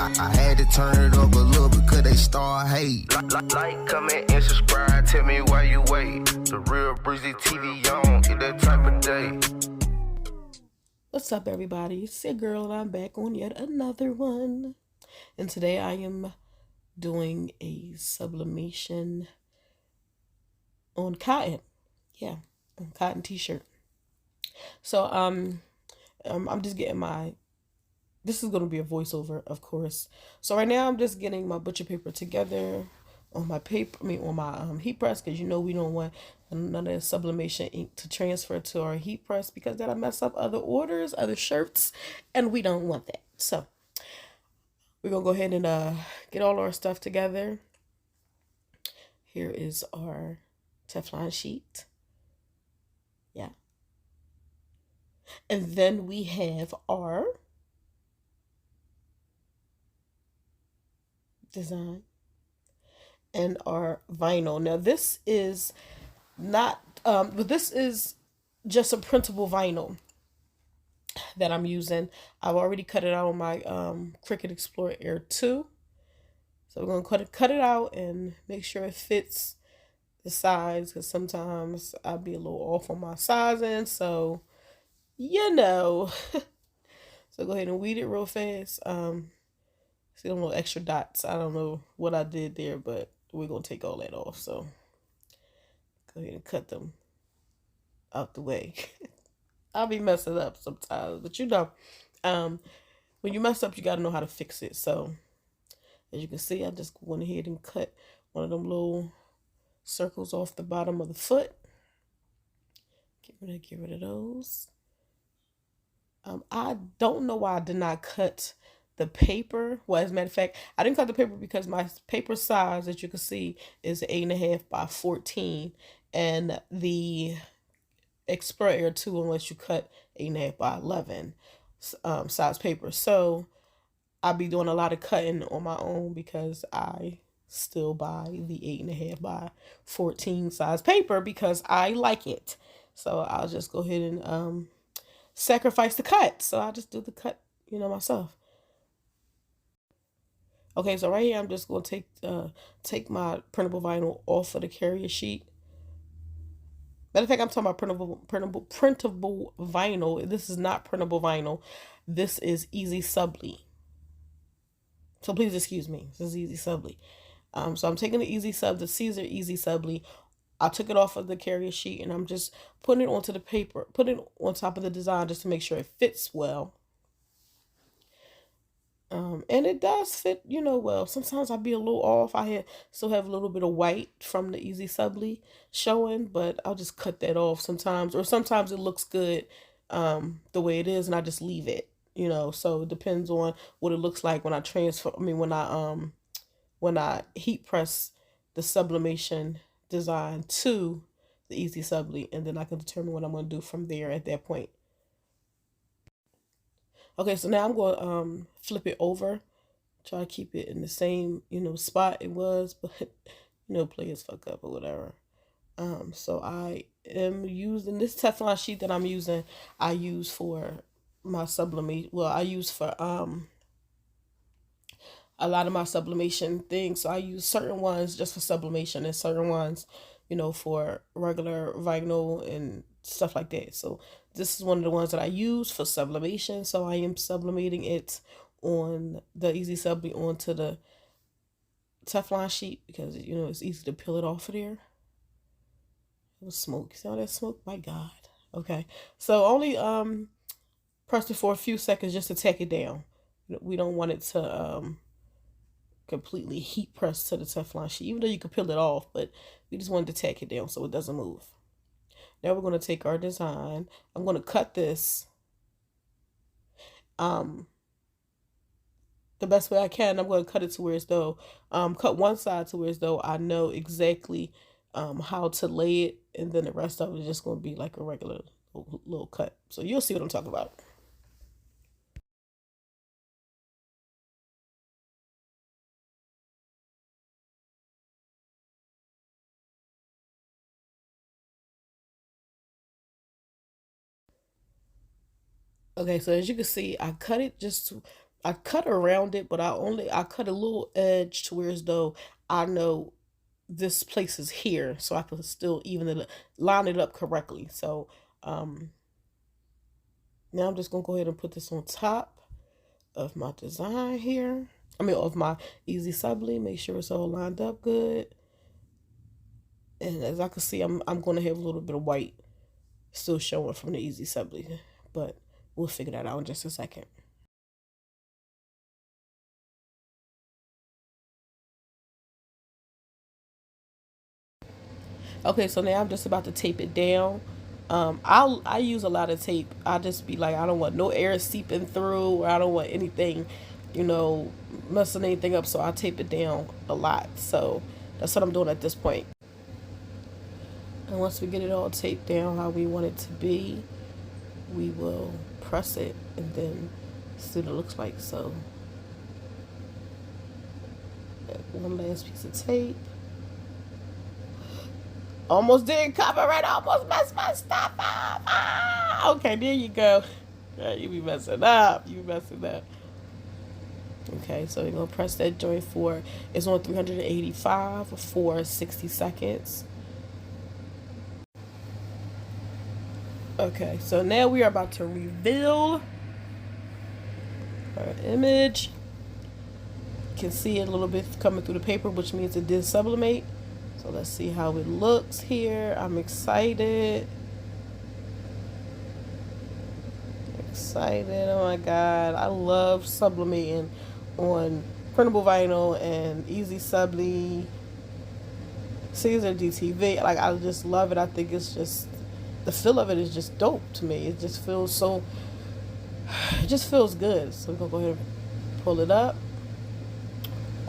I had to turn it up a little because they start hate. Like, comment, and subscribe. Tell me why you wait. The Real Breezy TV on. Get that type of day. What's up, everybody? It's your girl, and I'm back on yet another one. And today I am doing a sublimation on cotton. Yeah, on cotton t-shirt. So I'm just getting my. This is going to be a voiceover, of course. So right now I'm just getting my butcher paper together on my paper. On my heat press, because you know we don't want none of the sublimation ink to transfer to our heat press because that'll mess up other orders, other shirts, and we don't want that. So we're gonna go ahead and get all our stuff together. Here is our Teflon sheet. Yeah. And then we have our design and our vinyl. Now this is not but this is just a printable vinyl that I'm using. I've already cut it out on my Cricut Explorer Air 2. So we're gonna cut it out and make sure it fits the size, because sometimes I'll be a little off on my sizing, so you know. So go ahead and weed it real fast. See them little extra dots. I don't know what I did there, but we're going to take all that off. So go ahead and cut them out the way. I'll be messing up sometimes, but you know, when you mess up, you got to know how to fix it. So as you can see, I just went ahead and cut one of them little circles off the bottom of the foot. Get rid of those. I don't know why I did not cut the paper. Well, as a matter of fact, I didn't cut the paper because my paper size, as you can see, is 8.5 by 14, and the Explorer Air 2 unless you cut 8.5 by 11 size paper. So I'll be doing a lot of cutting on my own because I still buy the 8.5 by 14 size paper because I like it. So I'll just go ahead and sacrifice the cut. So I'll just do the cut, you know, myself. Okay, so right here I'm just going to take my printable vinyl off of the carrier sheet. Matter of fact, I'm talking about printable vinyl. This is not printable vinyl. This is Easy Subli. So please excuse me. This is Easy Subli. So I'm taking the Caesar Easy Subli. I took it off of the carrier sheet and I'm just putting it onto the paper, putting it on top of the design just to make sure it fits well. And it does fit, you know, well. Sometimes I'll be a little off. Still have a little bit of white from the Easy Subli showing, but I'll just cut that off sometimes. Or sometimes it looks good the way it is and I just leave it, you know. So it depends on what it looks like when I when I heat press the sublimation design to the Easy Subli, and then I can determine what I'm going to do from there at that point. Okay, so now I'm going to flip it over, try to keep it in the same, you know, spot it was, but, you know, players fuck up or whatever. So I am using this Teflon sheet that I'm using. I use for my sublimate. Well, I use for a lot of my sublimation things. So I use certain ones just for sublimation and certain ones, you know, for regular vinyl and stuff like that. So this is one of the ones that I use for sublimation. So I am sublimating it on the Easy Subli onto the Teflon sheet because, you know, it's easy to peel it off of there. It was smoke. See all that smoke? My God. Okay. So only press it for a few seconds just to take it down. We don't want it to completely heat press to the Teflon sheet, even though you can peel it off, but we just wanted to tack it down so it doesn't move. Now we're going to take our design. I'm going to cut this the best way I can. I'm going to cut it to where as though cut one side to where as though I know exactly how to lay it, and then the rest of it is just going to be like a regular little cut. So you'll see what I'm talking about. Okay, so as you can see, I cut it just to, I cut around it, but I cut a little edge to where as though I know this place is here, so I can still even it, line it up correctly. So now I'm just gonna go ahead and put this on top of my design here. I mean, of my easy subli. Make sure it's all lined up good. And as I can see, I'm going to have a little bit of white still showing from the easy subli, but we'll figure that out in just a second. Okay, so now I'm just about to tape it down. I use a lot of tape. I just be like, I don't want no air seeping through, or I don't want anything, you know, messing anything up. So I tape it down a lot. So that's what I'm doing at this point. And once we get it all taped down how we want it to be, we will press it and then see what it looks like. So one last piece of tape. Almost didn't cover it. Almost messed my stuff up. Ah, okay, there you go. You be messing up. You messing up. Okay, so you're going to press that joint for, it's on 385 for 60 seconds. Okay, so now we are about to reveal our image. You can see it a little bit coming through the paper, which means it did sublimate. So let's see how it looks here. I'm excited. Excited. Oh my God. I love sublimating on printable vinyl and easy subli, Caesar DTV. Like, I just love it. I think it's just, the feel of it is just dope to me. It just feels so, it just feels good. So we're gonna go ahead and pull it up.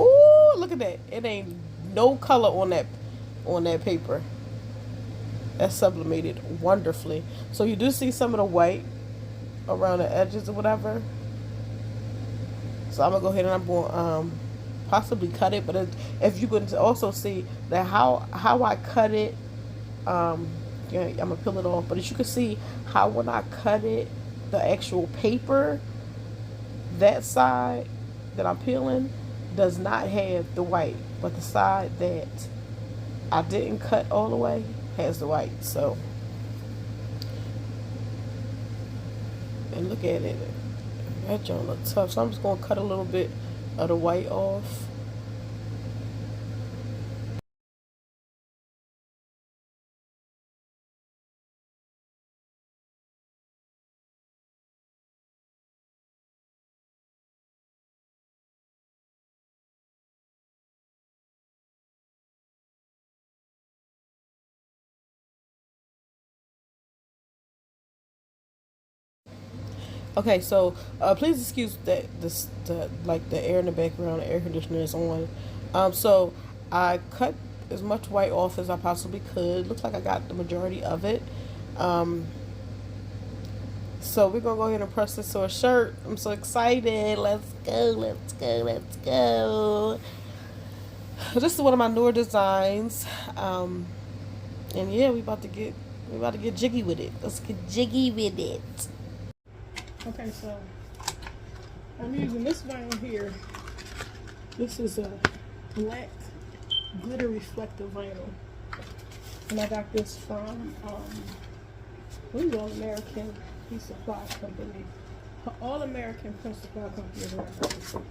Ooh, look at that. It ain't no color on that paper. That's sublimated wonderfully. So you do see some of the white around the edges or whatever. So I'm gonna go ahead and I'm gonna possibly cut it, but if you could also see that how I cut it, yeah, I'm gonna peel it off. But as you can see how when I cut it, the actual paper, that side that I'm peeling does not have the white, but the side that I didn't cut all the way has the white. So, and look at it, that joint look tough. So I'm just gonna cut a little bit of the white off. Okay, so please excuse that like the air in the background, the air conditioner is on. So I cut as much white off as I possibly could. Looks like I got the majority of it. So we're gonna go ahead and press this to a shirt. I'm so excited. Let's go, let's go, let's go. This is one of my newer designs. And yeah, we about to get jiggy with it. Let's get jiggy with it. Okay, so I'm using this vinyl here. This is a black glitter reflective vinyl, and I got this from I believe All American Print Supply Company. All American Print Supply Company is where I got this from.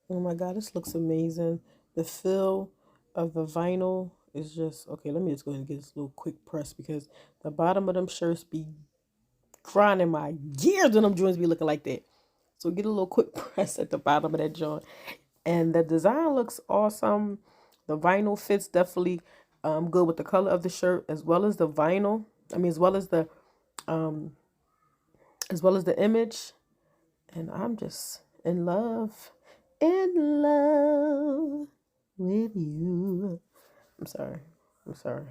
Oh my God, this looks amazing. The feel of the vinyl is just, okay, let me just go ahead and get this little quick press because the bottom of them shirts be grinding my gears when them joints be looking like that. So get a little quick press at the bottom of that joint. And the design looks awesome. The vinyl fits definitely good with the color of the shirt as well as the vinyl. I mean, um, as well as the image. And I'm just in love with you. I'm sorry.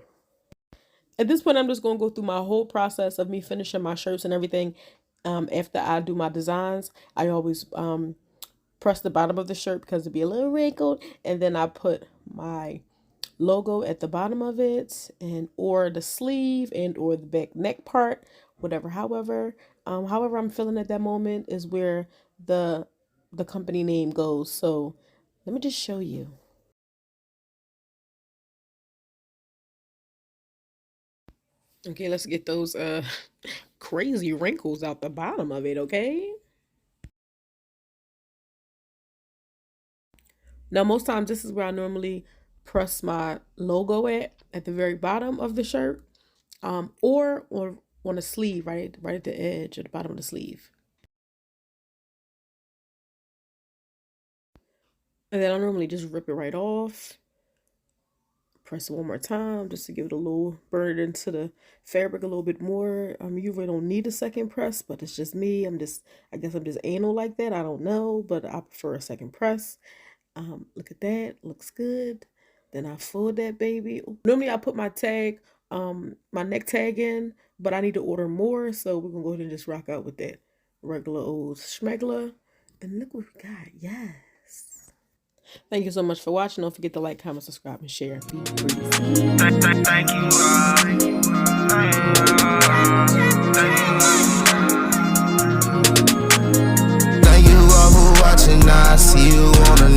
At this point, I'm just going to go through my whole process of me finishing my shirts and everything. After I do my designs, I always press the bottom of the shirt because it'd be a little wrinkled, and then I put my logo at the bottom of it, and or the sleeve and or the back neck part, whatever. However I'm feeling at that moment is where the company name goes. So let me just show you. Okay, let's get those crazy wrinkles out the bottom of it, okay? Now, most times this is where I normally press my logo at the very bottom of the shirt, or on the sleeve, right at the edge at the bottom of the sleeve. And then I normally just rip it right off. Press it one more time just to give it a little, burn it into the fabric a little bit more. You really don't need a second press, but it's just me. I guess I'm just anal like that. I don't know, but I prefer a second press. Look at that, looks good. Then I fold that baby. Normally I put my tag, my neck tag in, but I need to order more, so we're gonna go ahead and just rock out with that regular old schmegler. And look what we got, yes. Thank you so much for watching. Don't forget to like, comment, subscribe, and share. Be breezy. Thank you, Thank you all for watching. I see you on the